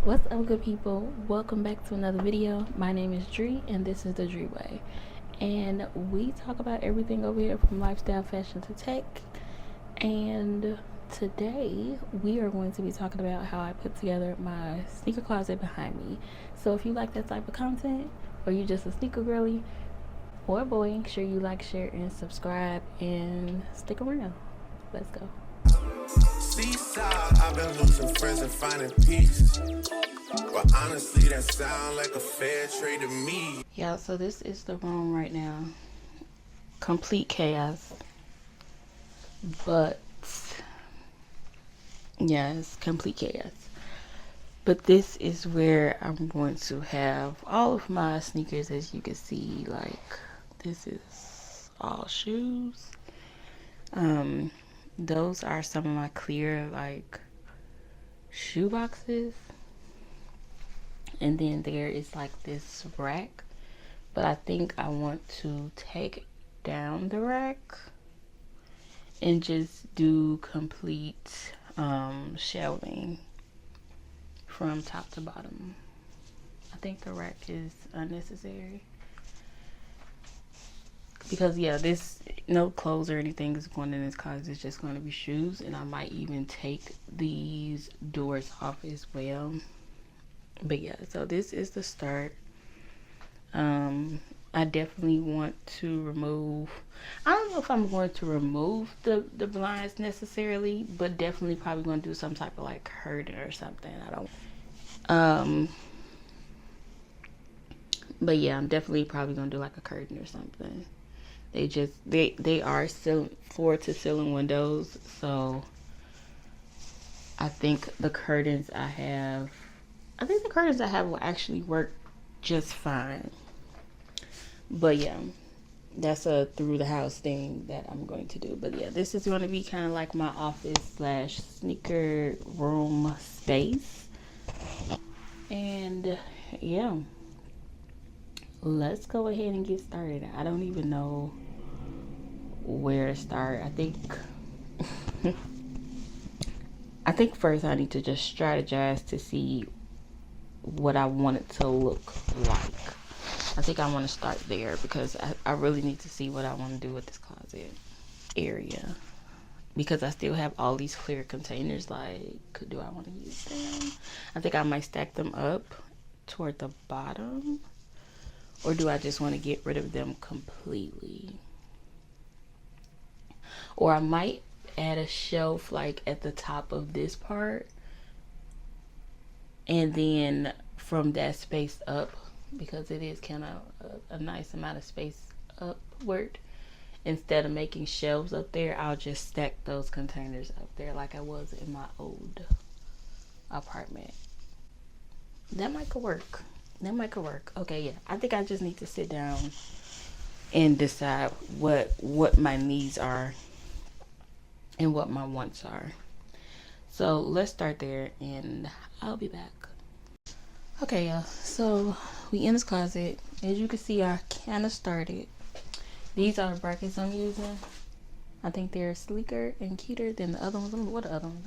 What's up, good people? Welcome back to another video. My name is Dree and this is the Dree Way, and we talk about everything over here from lifestyle, fashion to tech. And today we are going to be talking about how I put together my sneaker closet behind me. So if you like that type of content, or you just a sneaker girly or boy, make sure you like, share, and subscribe, and stick around. Let's go. Seaside, I've been losing friends and finding peace. But honestly, that sound like a fair trade to me. Yeah, so this is the room right now. Complete chaos. But yeah, it's complete chaos. But this is where I'm going to have all of my sneakers. As you can see, like, this is all shoes. Those are some of my clear, like, shoe boxes. And then there is like this rack, but I think I want to take down the rack and just do complete shelving from top to bottom. I think the rack is unnecessary because this no clothes or anything is going in this closet. It's just going to be shoes, and I might even take these doors off as well. But yeah, so this is the start. I definitely want to remove, I don't know if I'm going to remove the blinds necessarily, but definitely probably going to do some type of like curtain or something. But yeah, I'm definitely probably going to do like a curtain or something. They are still floor to ceiling windows, so I think the curtains I have will actually work just fine. But yeah, that's a through the house thing that I'm going to do. But yeah, this is going to be kind of like my office slash sneaker room space. And yeah, let's go ahead and get started. I don't even know where to start. I think first I need to just strategize to see what I want it to look like. I think I want to start there because I really need to see what I want to do with this closet area, because I still have all these clear containers. Like, do I want to use them? I think I might stack them up toward the bottom, or do I just want to get rid of them completely? Or I might add a shelf like at the top of this part, and then from that space up, because it is kind of a nice amount of space upward, instead of making shelves up there, I'll just stack those containers up there like I was in my old apartment. That might could work. Okay, yeah, I think I just need to sit down and decide what my needs are and what my wants are. So let's start there and I'll be back. Okay, y'all, so we in this closet. As you can see, I kind of started. These are the brackets I'm using. I think they're sleeker and cuter than the other ones. What the other ones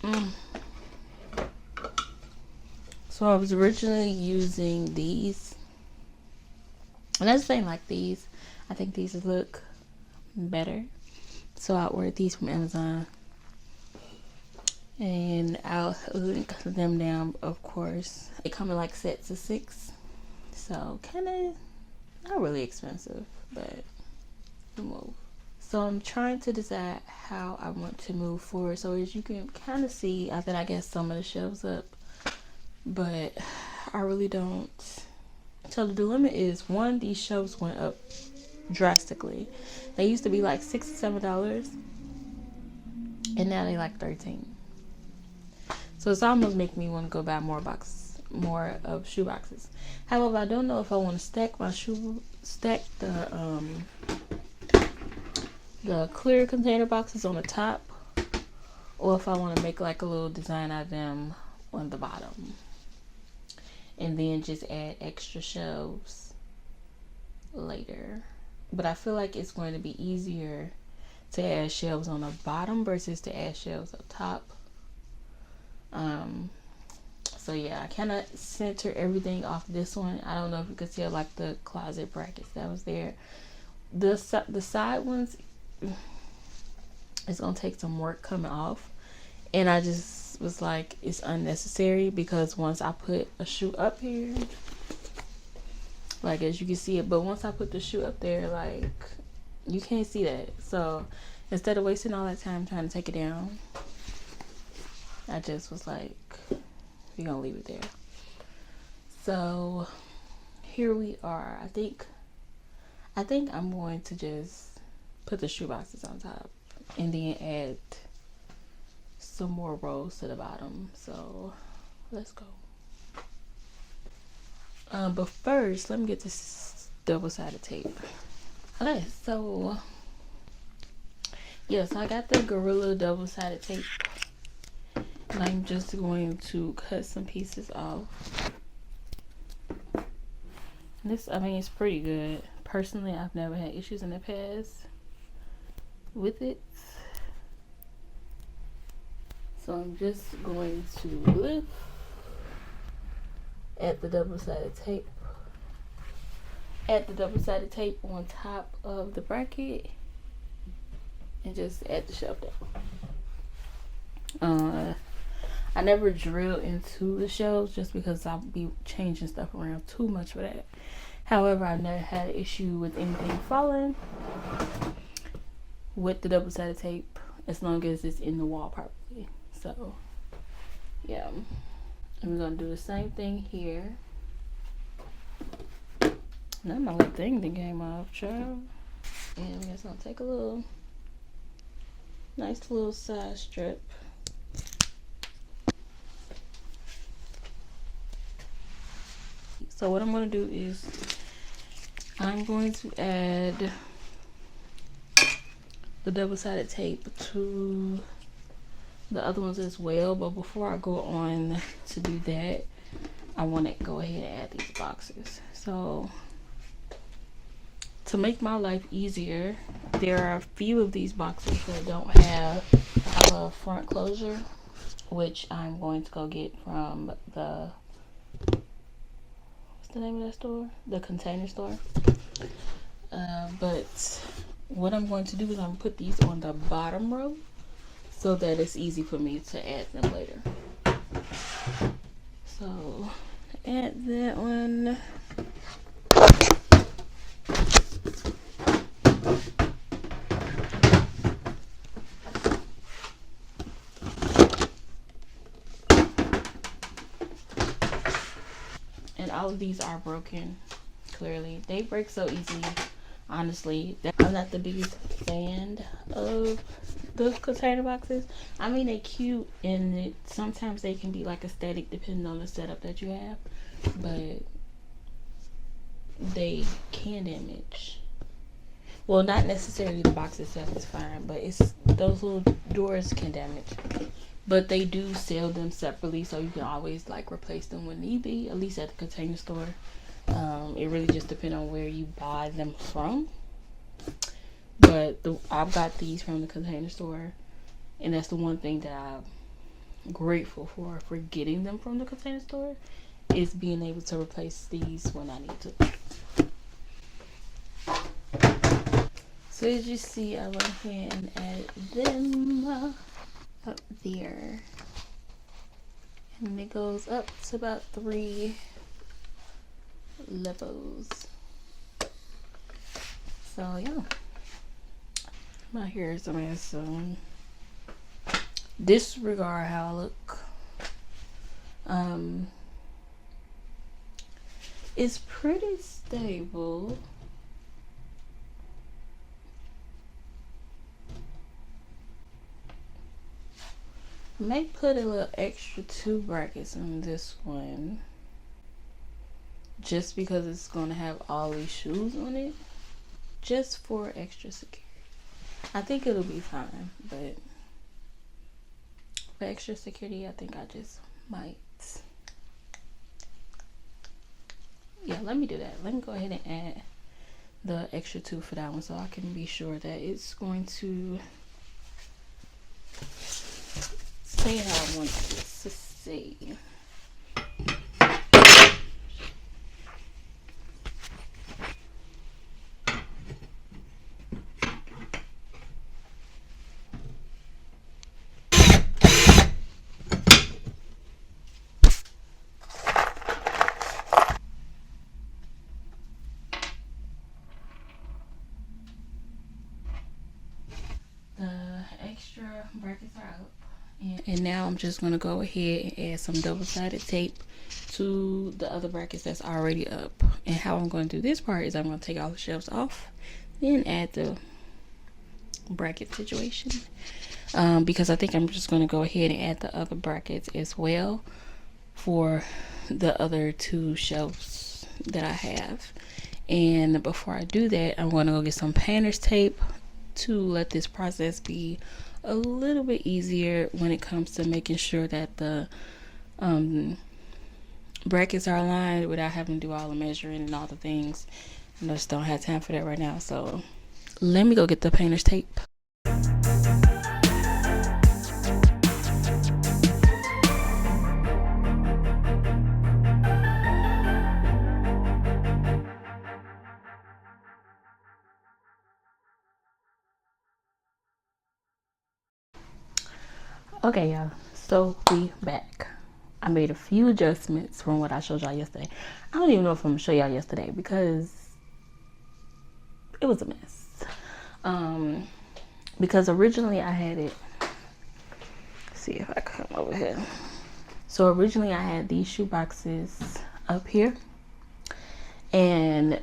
at? So I was originally using these, and I was saying like these. I think these look better, so I ordered these from Amazon. And I'll link them down, of course. They come in like sets of 6, so kind of not really expensive, but we'll move. So I'm trying to decide how I want to move forward. So as you can kind of see, I think I got some of the shelves up, but I really don't. So the dilemma is, one, these shelves went up drastically. They used to be like $6 or $7, and now they like $13. So it's almost making me want to go buy more shoe boxes. However, I don't know if I want to stack the clear container boxes on the top, or if I want to make like a little design out of them on the bottom, and then just add extra shelves later. But I feel like it's going to be easier to add shelves on the bottom versus to add shelves up top. So yeah, I cannot center everything off this one. I don't know if you could tell, like the closet brackets that was there. The side ones, it's gonna take some work coming off, and I just was like, it's unnecessary, because once I put a shoe up here, like as you can see it, but once I put the shoe up there, like you can't see that. So instead of wasting all that time trying to take it down, I just was like, we're gonna leave it there. So here we are. I think I'm going to just put the shoe boxes on top and then add some more rows to the bottom. So let's go. But first, let me get this double-sided tape. Okay, so yes, I got the Gorilla double-sided tape, and I'm just going to cut some pieces off. This, I mean, it's pretty good. Personally, I've never had issues in the past with it. So I'm just going to lift, add the double-sided tape. Add the double-sided tape on top of the bracket, and just add the shelf down. I never drill into the shelves just because I'll be changing stuff around too much for that. However, I've never had an issue with anything falling with the double-sided tape, as long as it's in the wall properly. So yeah, and we're gonna do the same thing here. Now my little thing that came off, child. And we're just gonna take a little nice little side strip. So what I'm going to do is I'm going to add the double-sided tape to the other ones as well. But before I go on to do that, I want to go ahead and add these boxes. So to make my life easier, there are a few of these boxes that don't have a front closure, which I'm going to go get from the, the name of that store? The Container Store. But what I'm going to do is I'm going to put these on the bottom row so that it's easy for me to add them later. So add that one. And all of these are broken. Clearly they break so easily. Honestly, I'm not the biggest fan of the container boxes. I mean, they're cute, and sometimes they can be like aesthetic depending on the setup that you have, but they can damage. Well, not necessarily the box itself is fine, but it's those little doors can damage. But they do sell them separately, so you can always like replace them when need be, at least at the Container Store. It really just depends on where you buy them from. But I've got these from the Container Store, and that's the one thing that I'm grateful for getting them from the Container Store, is being able to replace these when I need to. So as you see, I went ahead and added them up there, and it goes up to about 3 levels. So yeah, my hair is a mess, so disregard how I look. It's pretty stable. May put a little extra 2 brackets on this one, just because it's gonna have all these shoes on it, just for extra security. I think it'll be fine, but for extra security, I think I just might. Yeah, let me do that. Let me go ahead and add the extra 2 for that one, so I can be sure that it's going to stay how I want it to see. The extra brackets are up. And now I'm just going to go ahead and add some double-sided tape to the other brackets that's already up. And how I'm going to do this part is I'm going to take all the shelves off, then add the bracket situation. Because I think I'm just going to go ahead and add the other brackets as well for the other 2 shelves that I have. And before I do that, I'm going to go get some painter's tape to let this process be a little bit easier when it comes to making sure that the brackets are aligned without having to do all the measuring and all the things. I just don't have time for that right now, so let me go get the painter's tape. Okay, y'all, so we back. I made a few adjustments from what I showed y'all yesterday. I don't even know if I'm gonna show y'all yesterday because it was a mess. Because originally I had it, let's see if I come over here. So originally I had these shoe boxes up here, and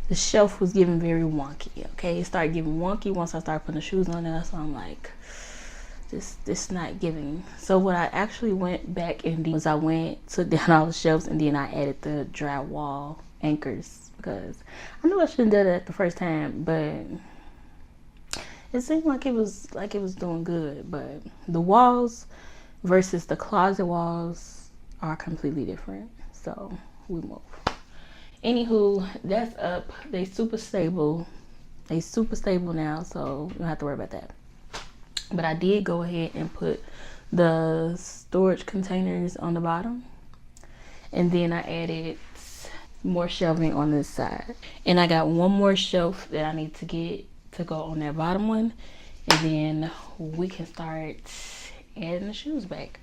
the shelf was getting very wonky. Okay, it started getting wonky once I started putting the shoes on there. So I'm like, this not giving. So what I actually went back and did was I took down all the shelves, and then I added the drywall anchors, because I knew I shouldn't do that the first time, but it seemed like it was doing good. But the walls versus the closet walls are completely different. So we move. Anywho, that's up. They super stable now, so you don't have to worry about that. But I did go ahead and put the storage containers on the bottom, and then I added more shelving on this side, and I got one more shelf that I need to get to go on that bottom one, and then we can start adding the shoes back.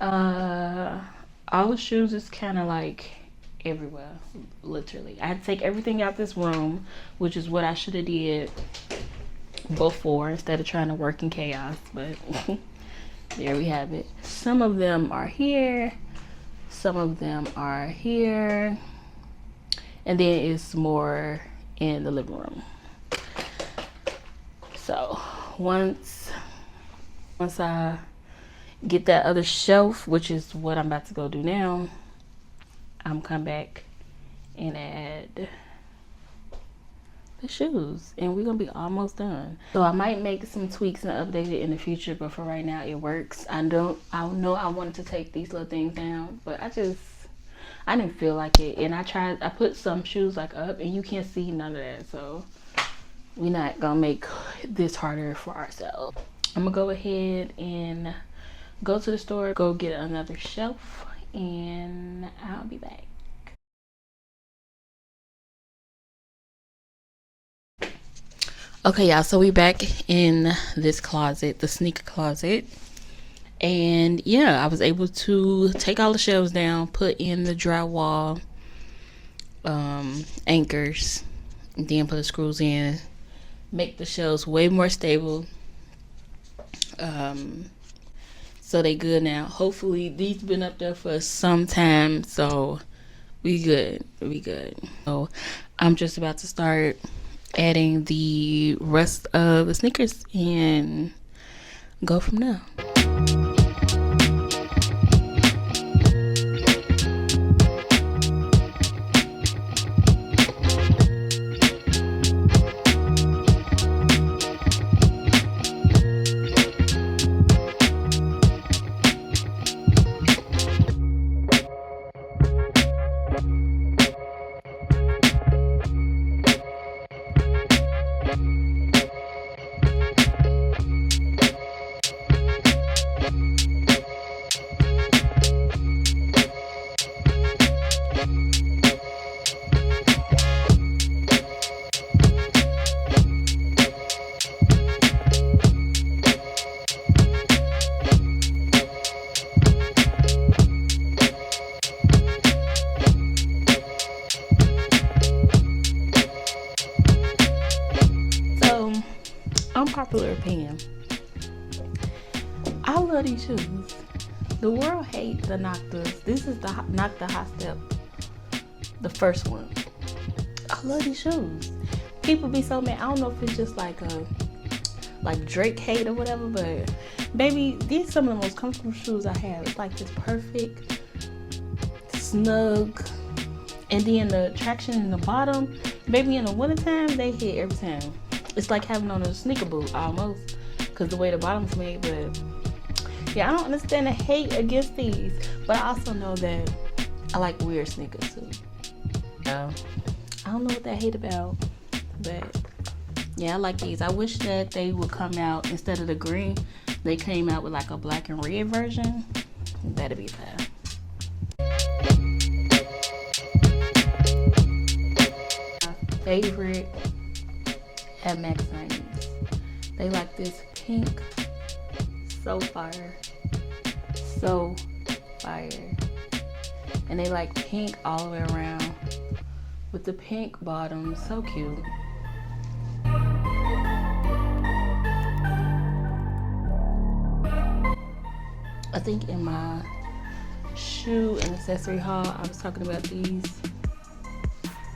All the shoes is kind of like everywhere, literally. I had to take everything out this room, which is what I should have did before instead of trying to work in chaos, but there we have it. Some of them are here, some of them are here, and then it's more in the living room. So once I get that other shelf, which is what I'm about to go do now, I'm come back and add the shoes, and we're gonna be almost done. So I might make some tweaks and update it in the future, but for right now it works. I know I wanted to take these little things down, but I didn't feel like it. And I put some shoes like up, and you can't see none of that, so we're not gonna make this harder for ourselves. I'm gonna go ahead and go to the store, go get another shelf, and I'll be back. Okay, y'all, so we back in this closet, the sneaker closet, and yeah, I was able to take all the shelves down, put in the drywall anchors, and then put the screws in, make the shelves way more stable. So they good now. Hopefully these been up there for some time, so we good. So I'm just about to start adding the rest of the sneakers and go from there. Japan. I love these shoes. The world hates the Noctas. This is the Nocta Hot Step, the first one. I love these shoes. People be so mad. I don't know if it's just like Drake hate or whatever, but baby, these are some of the most comfortable shoes I have. It's like this perfect, snug, and then the traction in the bottom. Baby, in the wintertime, they hit every time. It's like having on a sneaker boot almost, because the way the bottom's made. But yeah, I don't understand the hate against these, but I also know that I like weird sneakers too. I don't know what they hate about, but yeah, I like these. I wish that they would come out, instead of the green, they came out with like a black and red version. That'd be fine. My favorite at Max 90s. They like this pink, so fire. So fire. And they like pink all the way around with the pink bottom. So cute. I think in my shoe and accessory haul, I was talking about these.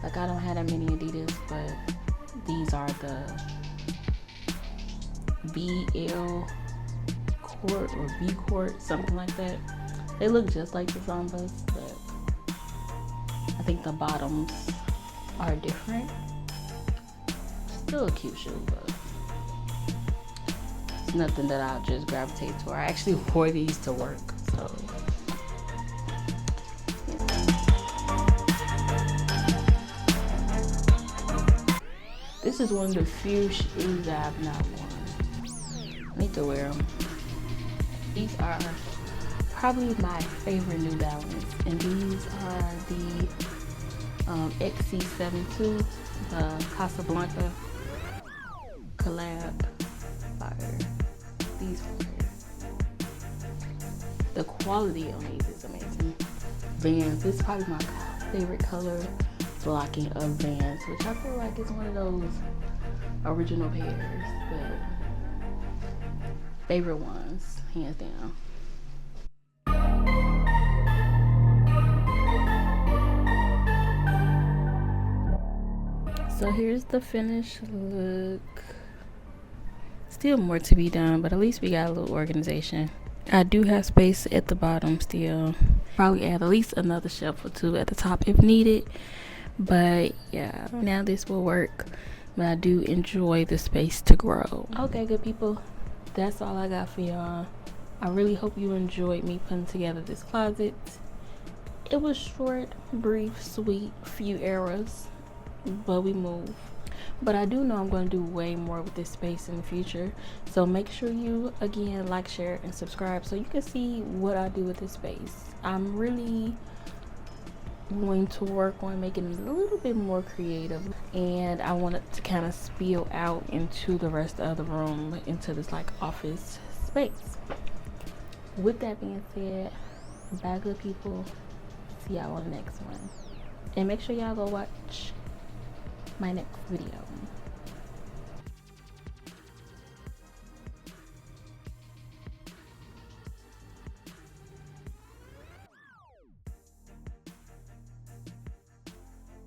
Like, I don't have that many Adidas, but these are the BL Court or B Court, something like that. They look just like the Zombas, but I think the bottoms are different. Still a cute shoe, but it's nothing that I'll just gravitate to. I actually wore these to work, so. This is one of the few shoes that I've not worn. I need to wear them. These are probably my favorite New Balance, and these are the XC72, the Casablanca collab. Fire. These fire. The quality on these is amazing. Vans. This is probably my favorite color blocking of Vans, which I feel like is one of those original pairs, but favorite ones, hands down. So here's the finished look. Still more to be done, but at least we got a little organization. I do have space at the bottom still. Probably add at least another shelf or two at the top if needed. But yeah, now this will work. But I do enjoy the space to grow. Okay, good people. That's all I got for y'all. I really hope you enjoyed me putting together this closet. It was short, brief, sweet, few errors, but we move. But I do know I'm going to do way more with this space in the future. So make sure you, again, like, share, and subscribe so you can see what I do with this space. I'm really going to work on making it a little bit more creative, and I want it to kind of spill out into the rest of the room, into this like office space. With that being said, bye good people. See y'all on the next one, and make sure y'all go watch my next video.